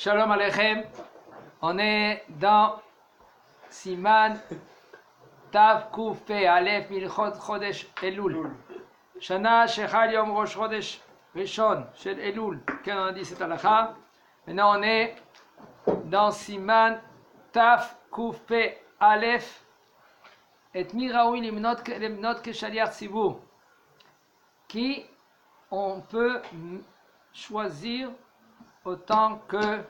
Shalom Aleichem. On est dans Siman Tav Kuf Pe Aleph Milchot Chodesh Elul. Shana Shechal Yom Rosh Chodesh Rishon Shel Elul. Quel on a dit cette halakha? Maintenant on est dans Siman Tav Kuf Pe Aleph. Et Miraoui Limnot Keshaliach Tzibur. Qui on peut choisir autant que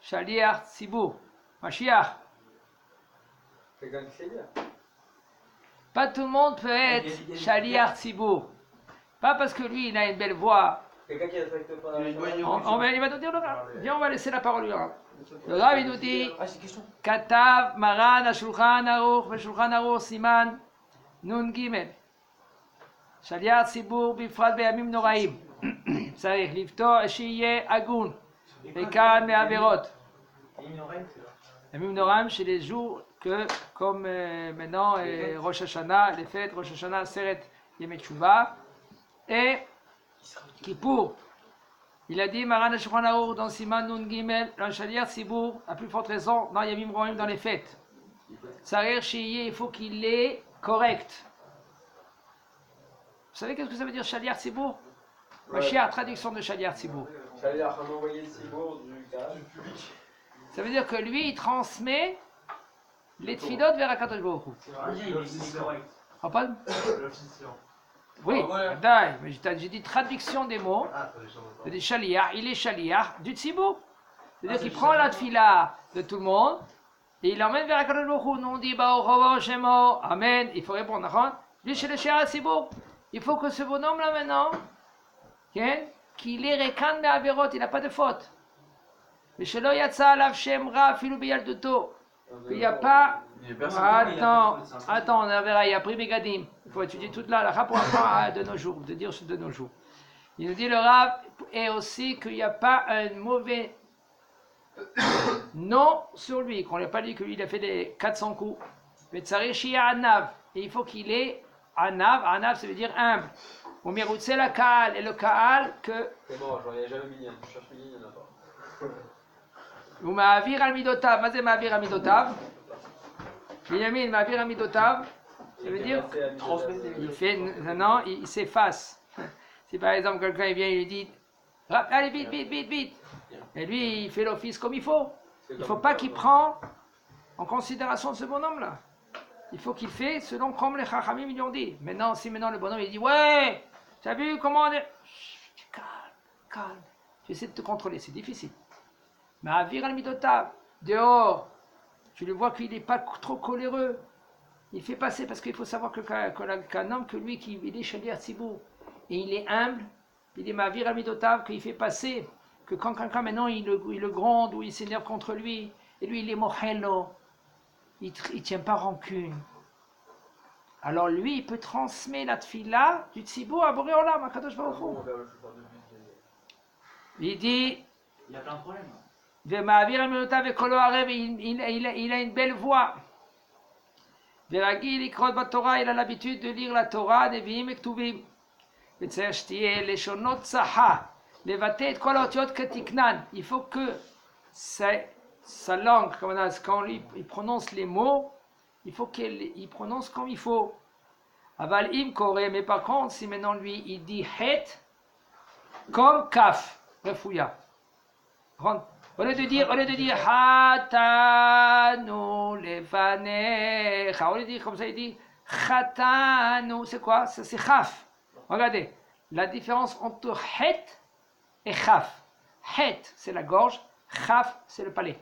Shaliach Tzibur. Mashiach. Pas tout le monde peut être Shaliach Tzibur. Pas parce que lui il a une belle voix. Il va nous dire le Rav. Viens, on va laisser la parole au Rav. Le Rav il nous dit Katav Maran Ashulchan Aruch Veshulchan Aruch Siman Nun Gimel Shaliach Tzibur Bifrat Beyamim Noraim. צריך לפתור שיהיה הגון בעיקר מעבירות. ימים נוראים c'est les jours que comme maintenant Rosh Hashanah, les fêtes Rosh Hashanah, Seret Yom Teshuvah et Kippour. Il a dit Maran Shulchan Aruch dans Siman Nun Gimel, dans Shaliach Tzibur, à plus forte raison dans Yamim Noraim, dans les fêtes. Sarir Shiye, il faut qu'il est correct. Vous savez qu'est-ce que ça veut dire Shaliach Tzibur? Mashiach, traduction de Shaliach Tzibur. Shaliach, un envoyé Tzibur du public. Ça veut dire que lui, il transmet les tfilot vers Akadosh Baruch Hu. C'est correct. Oui, mais j'ai dit traduction des mots. C'est-à-dire Shaliach, il est Shaliach du Tzibur. C'est-à-dire qu'il prend la tfila de tout le monde et il l'emmène vers Akadosh Baruch Hu. Nous on dit Baruch Haba Shemo, Amen. Il faut répondre. Lui, c'est le Shaliach Tzibur. Il faut que ce bonhomme là maintenant, qu'il est rekan me'averot, il n'a pas de faute. Mais shelo yatsa alav shem ra afilu beyalduto. Il n'y a pas. Attends, on verra. Il y a pris Megadim. Il faut étudier toute la rapport de nos jours, de dire de nos jours. Il nous dit le Rav et aussi qu'il n'y a pas un mauvais nom sur lui, qu'on n'a pas dit qu'il a fait les 400 coups. Mais tsarich shia anav. Et il faut qu'il ait anav. Anav, ça veut dire humble. Ou miroutse la kaal, et le kaal que. C'est bon, j'en ai jamais mis un. Tu cherches mis, il n'y en a pas. Ou ma'avir al midotav. Mazé ma'avir al midotav. Binyamin ma'avir al midotav. Ça veut dire. Il fait. Non, il s'efface. Si par exemple quelqu'un vient et lui dit allez, vite. Et lui, il fait l'office comme il faut. Il ne faut pas qu'il prenne en considération ce bonhomme-là. Il faut qu'il fait selon comme les Chachamim lui ont dit. Maintenant, si maintenant le bonhomme il dit ouais, tu as vu comment on est. Chut, calme. J'essaie de te contrôler, c'est difficile. Mais à Vir al-Midotav, dehors, tu le vois qu'il n'est pas trop coléreux. Il fait passer parce qu'il faut savoir qu'un homme, que lui, il est Shaliach Tzibur, et il est humble, il est Ma'avir al-Midotav, qu'il fait passer, que quand quelqu'un maintenant il le gronde ou il s'énerve contre lui, et lui il est Mohello. Il ne tient pas rancune. Alors lui, il peut transmettre la tfila du tzibur à Boré Olam, à Kadosh Baruch Hu. Il dit, il y a plein de problèmes. Il a une belle voix. Il a l'habitude de lire la Torah, Nevi'im et Ktuvim. Il faut que sa langue, quand il prononce les mots, il faut qu'il prononce comme il faut. Aval im kore, mais par contre, si maintenant lui il dit het, comme kaf, refouya. Au lieu de dire hatanu levanecha, au lieu de dire comme ça, il dit chatanu, c'est quoi? Ça c'est chaf. Regardez, la différence entre het et chaf. Het, c'est la gorge, chaf, c'est le palais.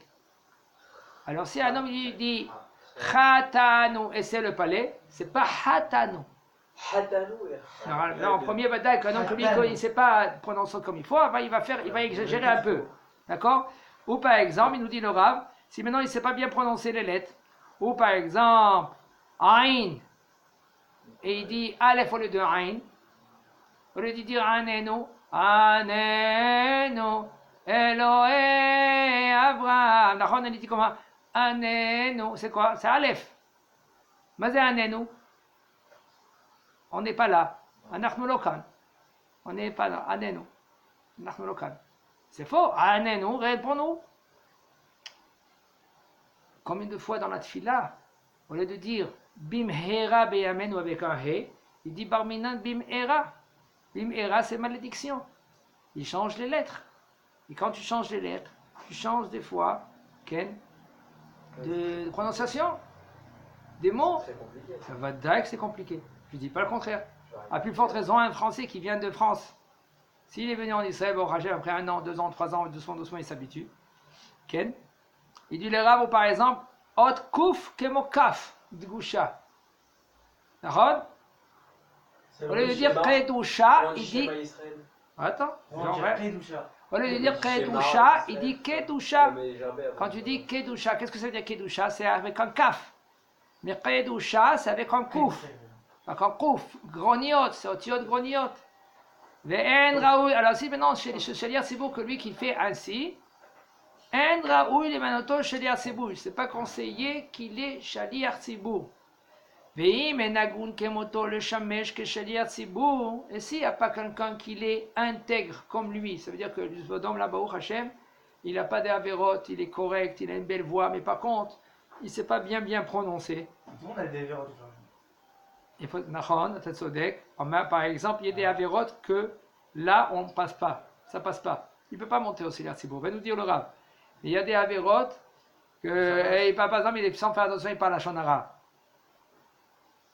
Alors si un homme lui dit Chatanu et c'est le palais, c'est pas Hatanu. Non, en premier bataille, qu'un homme qui ne sait pas prononcer comme il faut, il va exagérer un peu. D'accord? Ou par exemple, il nous dit le Rav, si maintenant il ne sait pas bien prononcer les lettres, ou par exemple, Ain, et il dit Aleph au lieu de Ain, au lieu de dire Anenu, Eloé Abraham. La ronde, elle dit comment? Anenu, c'est quoi? C'est Aleph. Mais c'est Anenu. On n'est pas là. Anachnu lokan. On n'est pas là. Anenu. Anachnu lokan. C'est faux. Anenu, réponds-nous. combien de fois dans la tfila, au lieu de dire bim hera beyamen ou avec un he, il dit barminan bim hera. Bim hera, c'est malédiction. Il change les lettres. Et quand tu changes les lettres, tu changes des fois de prononciation, des mots. C'est compliqué. Ça va dire que c'est compliqué. Je ne dis pas le contraire. À plus forte raison, un Français qui vient de France, s'il est venu en Israël, bon, Rachel, après 1 an, 2 ans, 3 ans, doucement, il s'habitue. Ken. Il dit les rabbins, par exemple, Ot Kouf Kemokaf Dgusha. D'accord? Au lieu de dire Kedusha, il dit. Attends, au lieu de dire Kedusha, il dit Kedusha. Quand tu dis Kedusha, qu'est-ce que ça veut dire Kedusha? C'est avec un kaf. Mais Kedusha, c'est avec un kouf. Avec un kouf. Groniot, c'est otiot groniot. Ve'en raoui. Alors si maintenant, chez Shaliach Tzibur, que lui qui fait ainsi, en raoui les manoto Shaliach Tzibur. C'est pas conseillé qu'il est Shaliach Tzibur. Ve'im enagun kemoto le shamesh que Shaliach Tzibur. Et s'il n'y a pas quelqu'un qui l'est intègre comme lui, ça veut dire que le Sodom là, Baruch Hashem, il n'a pas d'avérote, il est correct, il a une belle voix, mais par contre, il ne sait pas bien prononcer. Tout le monde a des avérotes. Il faut, par exemple, il y a des avérotes que là, on ne passe pas. Ça ne passe pas. Il ne peut pas monter au Shaliach Tzibur. Va nous dire le Rav. Il y a des avérotes que, par exemple, il est sans faire attention, il parle à Shonara.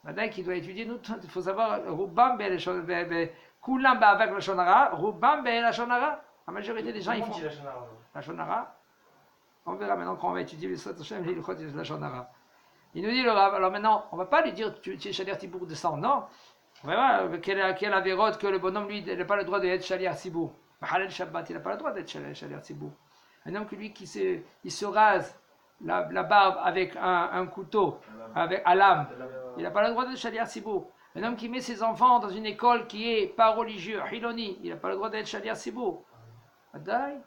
Maintenant qu'il doit étudier, il faut savoir, Rubam Kulam avec la Shonara, Rubam la Shonara. La majorité des gens, ils font la Shonara. On verra maintenant quand on va étudier la Shonara. Il nous dit le Rav, alors maintenant, on ne va pas lui dire tu es Shaliach Tzibur de sang, non. On va voir quelle avérote que le bonhomme, lui, il n'a pas le droit d'être Shaliach Tzibur. Halal Shabbat, il n'a pas le droit d'être Shaliach Tzibur. Un homme que lui, il se rase la barbe avec un couteau, avec à lame, il n'a pas le droit d'être Shaliach Tzibur. Un homme qui met ses enfants dans une école qui est pas religieux, Hiloni, il n'a pas le droit d'être Shaliach Tzibur. Adai.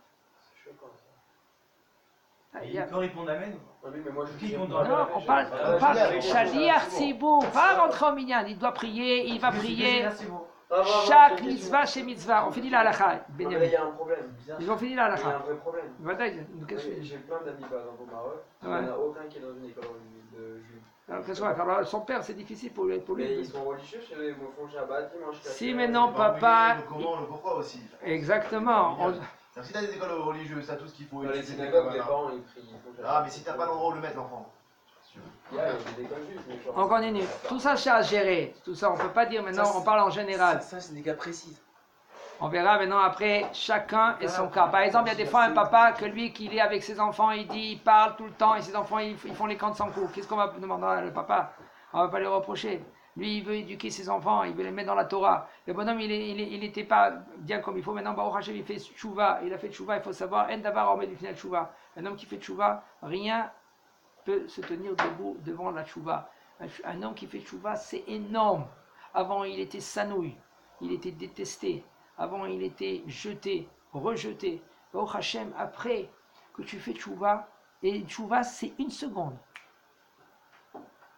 Il peut répondre Amen. Non, on parle Shaliach Tzibur, pas rentrer en minyan, il doit prier, il va prier. Chaque mitzvah chez mitzvah, on finit la halakha. Il y a un problème. Ils ont fini la Il y a un halakha. vrai problème. J'ai plein d'amis par exemple au Maroc, il n'y en a aucun qui est dans une école de juifs. Alors qu'est-ce qu'on va faire? Alors, son père, c'est difficile pour lui. Mais ils sont religieux chez eux, ils font Shabbat, ils mangent Si, mais non, papa. Comment, le pourquoi aussi. Exactement. Si t'as des écoles religieuses, t'as tout ce qu'il faut. Dans les synagogues, les parents ils prient, ils font Shabbat. Ah, mais si t'as pas l'endroit où le mettre, l'enfant. Il y a des écoles juives, mais genre. On continue. Tout ça, c'est à gérer. Tout ça, on ne peut pas dire maintenant, on parle en général. Ça, c'est des cas précis. On verra maintenant après, chacun et son cas. Par exemple, il y a des fois un papa que lui, qu'il est avec ses enfants, il dit, il parle tout le temps, et ses enfants, ils font les camps sans cours. Qu'est-ce qu'on va demander à le papa? On ne va pas lui reprocher. Lui, il veut éduquer ses enfants, il veut les mettre dans la Torah. Le bonhomme, il n'était pas bien comme il faut. Maintenant, Baruch Hashem, il fait tchouva. Il a fait tchouva, il faut savoir, en davar omed bifnei tchouva. Un homme qui fait tchouva, rien peut se tenir debout devant la tchouva. Un homme qui fait tchouva, c'est énorme. Avant, il était sanouille, il était détesté. Avant, il était jeté, rejeté. Baruch Hashem, après que tu fais tchouva, et tchouva, c'est 1 seconde.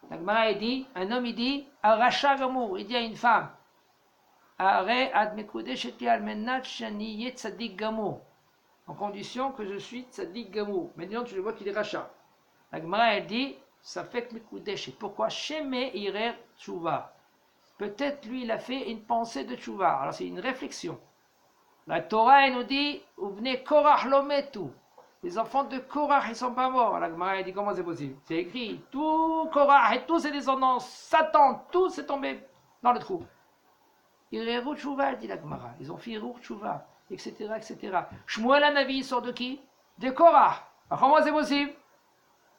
La Gemara dit, un homme, il dit, Aracha gamour, il dit à une femme, Are ad mekudesheti almenat shani yet tzadik gamour, en condition que je suis tzadik gamour. Maintenant, tu le vois qu'il est rachat. La Gemara, elle dit, ça fait que mekudesh. Pourquoi Sheme irer tchouva? Peut-être lui, il a fait une pensée de tchouva. Alors, c'est une réflexion. La Torah, elle nous dit, Uvne korach lometu. Les enfants de Korach, ils ne sont pas morts. La Gemara dit comment c'est possible? C'est écrit, tout Korach et tous ces descendants, Satan, tout s'est tombé dans le trou. Irerou Tchouva, dit la Gemara. Ils ont fait Irerou Tchouva, etc., etc. Shmuel Hanavi, il sort de qui? De Korach. Alors comment c'est possible?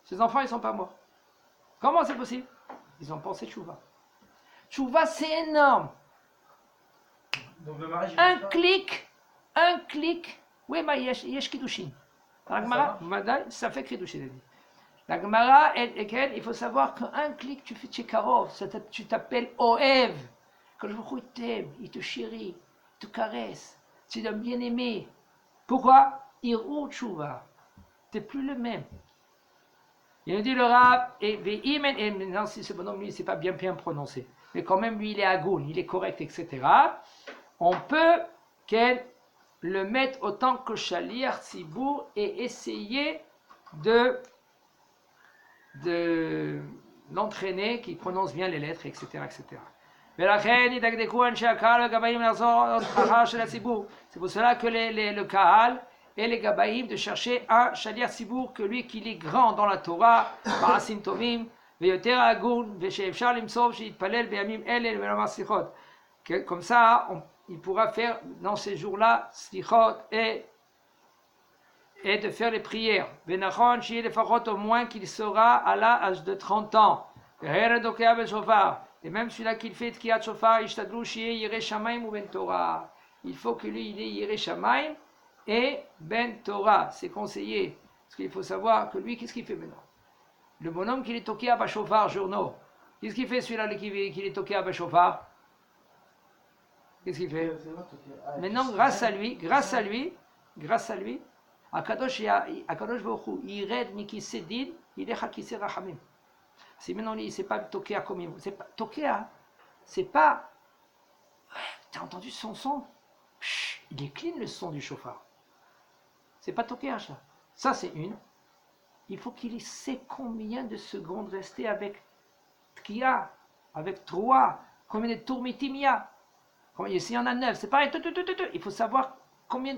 Ces enfants, ils ne sont pas morts. Comment c'est possible? Ils ont pensé Tchouva. Tchouva, c'est énorme. Donc le mariage, Un clic. Oui, mais yesh kiddushin. La Gemara, ça fait Kiddushin. La Gemara, il faut savoir qu'un clic, tu fais Tchekarov, tu t'appelles Oev. Quand je t'aime, il te chérit, il te caresse, tu l'as bien aimé. Pourquoi? Irou Tchouva. Tu n'es plus le même. Il nous dit le Rav, et maintenant, si ce bonhomme, lui, c'est pas bien prononcé, mais quand même, lui, il est agoun, il est correct, etc. On peut le mettre autant que Shaliach Tzibur et essayer de de l'entraîner, qu'il prononce bien les lettres, etc. etc. C'est pour cela que le Kahal et les Gabaïm de chercher un Shaliach Sibour, que lui qui est grand dans la Torah, Ba'asim Tovim, Veyoter Agun, Vesheefshar Limsov, Shitpalel Be'amim Elel Ve'lamar Slichot. Comme ça, il pourra faire dans ces jours-là Slichot et de faire les prières. Benachon, Shiel Lefachot, au moins qu'il sera à l'âge de 30 ans. Et même celui-là qu'il fait Tkiyat Shofar, Ishtadlu Shiel Yireh Shamaim ou Ben Torah. Il faut que lui, il ait Yireh Shamaim et Ben Torah. C'est conseillé. Parce qu'il faut savoir que lui, qu'est-ce qu'il fait maintenant? Le bonhomme qui est toqué à Bashofar, journaux. Qu'est-ce qu'il fait celui-là qui est toqué à Bashofar? Qu'est-ce qu'il fait? Maintenant, grâce à lui, Akadosh Baruch Hu, il red Mikisé Din, il est Hakisé Rachamim. Si maintenant il ne sait pas toquer à comme il faut. Toquer à, c'est pas. Tu as entendu son son? Chut, il est clean le son du chauffard. C'est pas toquer à ça. Ça c'est une. Il faut qu'il sait combien de secondes rester avec Tkia, avec 3, combien de tours mitim il y a. S'il y en a 9, c'est pareil. Il faut savoir combien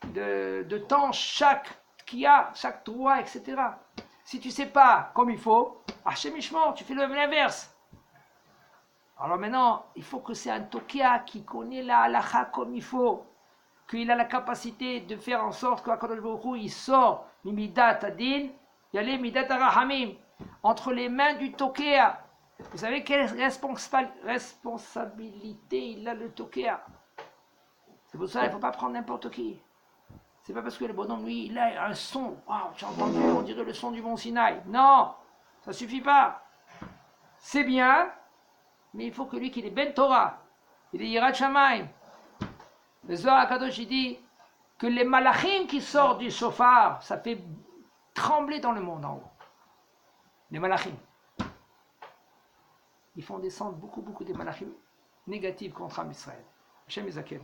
de temps chaque Tkia, chaque 3, etc. Si tu ne sais pas comme il faut, Hachem tu fais l'inverse. Alors maintenant, il faut que c'est un Tokia qui connaît la halakha comme il faut, qu'il a la capacité de faire en sorte qu'Akadosh Baruch Hu, il sort Midat Adin, il y a les Midat Arahamim, entre les mains du Tokia. Vous savez quelle responsabilité il a le Tokia? C'est pour ça qu'il ne faut pas prendre n'importe qui. C'est pas parce que le bonhomme, lui, il a un son. Waouh, tu as entendu, on dirait le son du Mont Sinaï. Non, ça suffit pas. C'est bien, mais il faut que lui, qu'il ait Ben Torah, il ait Yirat Shamayim. Le Zohar HaKadosh, il dit que les malachim qui sortent du shofar, ça fait trembler dans le monde en haut. Les malachim. Ils font descendre beaucoup de malachim négatifs contre Am Israël. Hashem Ezaken.